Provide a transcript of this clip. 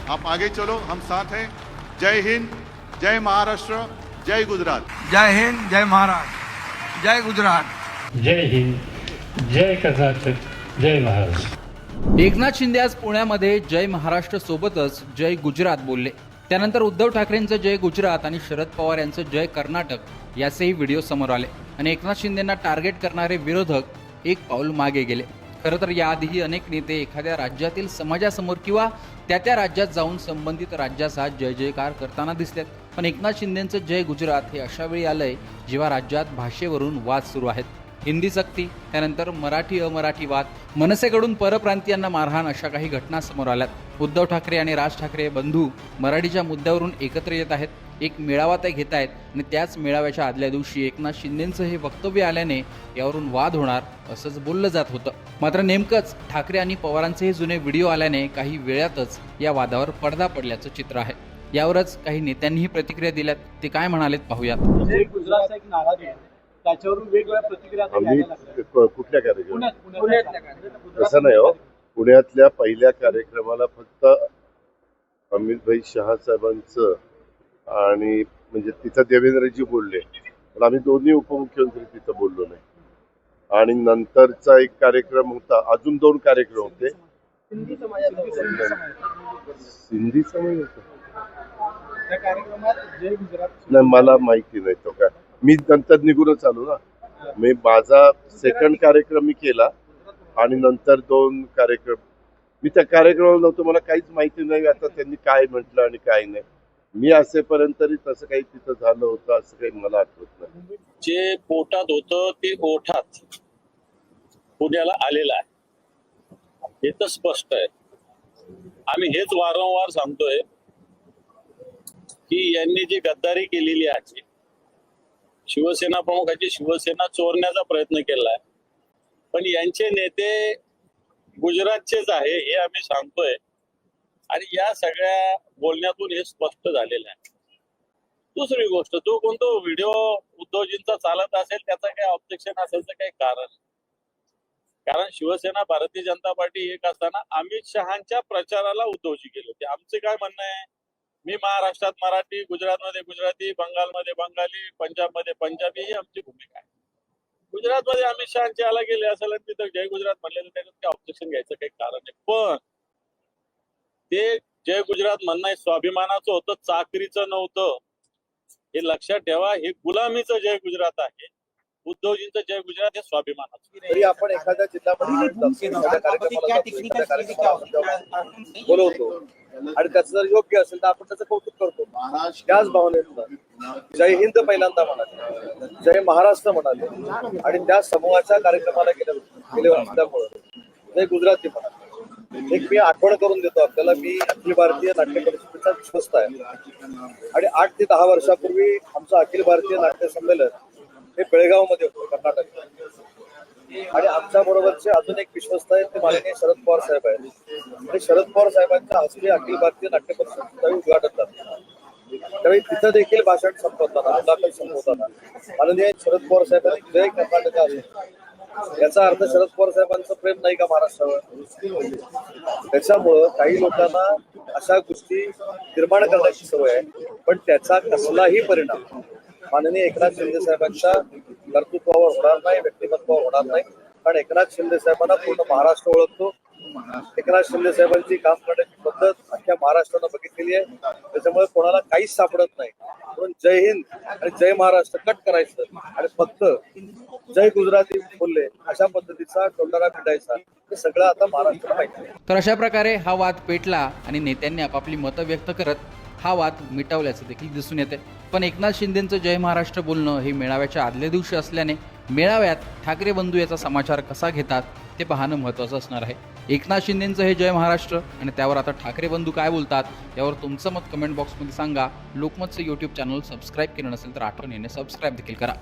आप आगे चलो, हम साथ हैं। जय हिंद, जय महाराष्ट्र, जय गुजरात। जय हिंद, जय महाराष्ट्र, जय गुजरात। जय हिंद, जय कर्नाटक, जय महाराष्ट्र। एकनाथ शिंदे आज पुण्यामध्ये जय महाराष्ट्र सोबतच जय गुजरात बोलले। त्यानंतर उद्धव ठाकरेंचं जय गुजरात आणि शरद पवार यांचं जय कर्नाटक याचेही व्हिडिओ समोर आले आणि एकनाथ शिंदेंना टार्गेट करणारे विरोधक एक पाऊल मागे गेले। खरं तर याआधीही अनेक नेते एखाद्या राज्यातील समाजासमोर किंवा त्या राज्यात जाऊन संबंधित राज्याचा जय जयकार करताना दिसलेत, पण एकनाथ शिंदेंचं जय गुजरात हे अशा वेळी आलंय जेव्हा राज्यात भाषेवरून वाद सुरू आहेत। हिंदी सक्ती, त्यानंतर मराठी अमराठी वाद, मनसेकडून परप्रांतीयांना मारहाण अशा काही घटना समोर आल्यात। उद्धव ठाकरे आणि राज ठाकरे बंधू मराठीच्या मुद्द्यावरून एकत्र येत आहेत, एक मेळावा ते घेत आहेत आणि त्याच मेळाव्याच्या आदल्या दिवशी एकनाथ शिंदेंचं हे वक्तव्य आल्याने यावरून वाद होणार असंच बोललं जात होतं। मात्र नेमकंच ठाकरे आणि पवारांचे हे जुने व्हिडिओ आल्याने काही वेळातच या वादावर पडदा पडल्याचं चित्र आहे। यावरच काही नेत्यांनीही प्रतिक्रिया दिल्यात, ते काय म्हणालेत पाहूयात। गुजरातचा एक नारा दिला, त्याच्यावरून वेगवेगळ्या प्रतिक्रिया कुठल्या कार्यक्रम तसं नाही हो। पुण्यातल्या पहिल्या कार्यक्रमाला फक्त अमित शहा साहेबांचं आणि म्हणजे तिथं देवेंद्रजी बोलले, पण आम्ही दोन्ही उपमुख्यमंत्री तिथं बोललो नाही। आणि नंतरचा एक कार्यक्रम होता, अजून 2 कार्यक्रम होते सिंधी समाज होता। त्या कार्यक्रमात जय गुजरात नाही, मला माहिती नाही तो काय, मी नंतर निघूनच आलो ना। मी माझा सेकंड कार्यक्रम मी केला आणि नंतर 2 कार्यक्रम मी त्या कार्यक्रमाला नव्हतो, मला काहीच माहिती नाही आता त्यांनी काय म्हटलं आणि काय नाही। मी असेपर्यंत तरी तसं काही तिथं झालं होतं असं काही मला आठवत नाही। जे पोटात होतं ते ओठात पुण्याला आलेलं आहे, हे तर स्पष्ट आहे। आम्ही हेच वारंवार सांगतोय की यांनी जी गद्दारी केलेली आहे, शिवसेना प्रमुखाची शिवसेना चोरण्याचा प्रयत्न केलाय, पण यांचे नेते गुजरातचेच आहे हे आम्ही सांगतोय आणि या सगळ्या बोलण्यातून हे स्पष्ट झालेलं आहे। दुसरी गोष्ट, तो कोणतो व्हिडिओ उद्धवजींचा चालत असेल त्याचं काही ऑब्जेक्शन असायचं काही कारण, कारण शिवसेना भारतीय जनता पार्टी एक असताना अमित शहांच्या प्रचाराला उद्धवजी गेले होते। आमचे काय म्हणणं आहे, मी महाराष्ट्रात मराठी, गुजरातमध्ये गुजराती, बंगालमध्ये बंगाली, पंजाबमध्ये पंजाबी ही आमची भूमिका आहे। गुजरातमध्ये अमित शहांचे याला गेले असेल आणि तिथं जय गुजरात म्हणले तर त्याच्यात काही ऑब्जेक्शन घ्यायचं काही कारण नाही, पण ते जय गुजरात म्हणणं स्वाभिमानाचं होतं, चाकरीचं नव्हतं। हे लक्षात ठेवा, हे गुलामीचं जय गुजरात आहे। उद्धवजींचं जय गुजरात हे स्वाभिमानाचं। तरी आपण एखाद्या जिल्ह्यामध्ये बोलवतो आणि त्याचं जर योग्य असेल तर आपण त्याचं कौतुक करतो, त्याच भावनेतून जय हिंद पहिल्यांदा म्हणाले, जय महाराष्ट्र म्हणाले आणि त्या समूहाच्या कार्यक्रमाला गेले असल्यामुळे जय गुजराती म्हणाले। एक मी आठवण करून देतो आपल्याला, मी अखिल भारतीय नाट्य परिषदेचा विश्वस्त आहे आणि 8 ते 10 वर्षापूर्वी आमचं अखिल भारतीय नाट्य संमेलन हे बेळगावमध्ये होतं, कर्नाटक। आणि आमच्या बरोबरचे अजून एक विश्वस्त आहेत ते माननीय शरद पवार साहेब आहेत आणि शरद पवार साहेबांच्या हस्ते अखिल भारतीय नाट्य परिषदेचं उद्घाटन झालं। त्यावेळी तिथं देखील भाषण संपवताना, मुलाखत संपवताना माननीय शरद पवार साहेबांनी जय कर्नाटक असेल, याचा अर्थ शरद पवार साहेबांचं प्रेम नाही का महाराष्ट्रावर? त्याच्यामुळं काही लोकांना अशा गोष्टी निर्माण करण्याची सवय आहे, पण त्याचा कसलाही परिणाम माननीय एकनाथ शिंदे साहेबांच्या कर्तृत्वावर होणार नाही, व्यक्तिमत्वावर होणार नाही। कारण एकनाथ शिंदे साहेबांना पूर्ण महाराष्ट्र ओळखतो, एकनाथ शिंदे साहेबांची काम करण्याची पद्धत अख्ख्या महाराष्ट्रानं बघितलेली आहे, त्याच्यामुळे कोणाला काहीच सापडत नाही। म्हणून जय हिंद आणि जय महाराष्ट्र कट करायचं आणि फक्त जय गुजराती बोलले अशा पद्धतीचा टोलरा पिटायचा, हे सगळं आता महाराष्ट्राला माहिती आहे। तर अशा प्रकारे हा वाद पेटला आणि नेत्यांनी आपापली मतं व्यक्त करत हा वाद मिटवल्याचं देखील दिसून येते। पण एकनाथ शिंदेंचं जय महाराष्ट्र बोलणं हे मेळाव्याच्या आदल्या दिवशी असल्याने मेळाव्यात ठाकरे बंधू याचा समाचार कसा घेतात ते पाहणं महत्त्वाचं असणार आहे। एकनाथ शिंदेंचं हे जय महाराष्ट्र आणि त्यावर आता ठाकरे बंधू काय बोलतात यावर तुमचं मत कमेंट बॉक्समध्ये सांगा। लोकमतचं यूट्यूब चॅनल सबस्क्राईब केलं नसेल तर आठवणीने सबस्क्राईब देखील करा।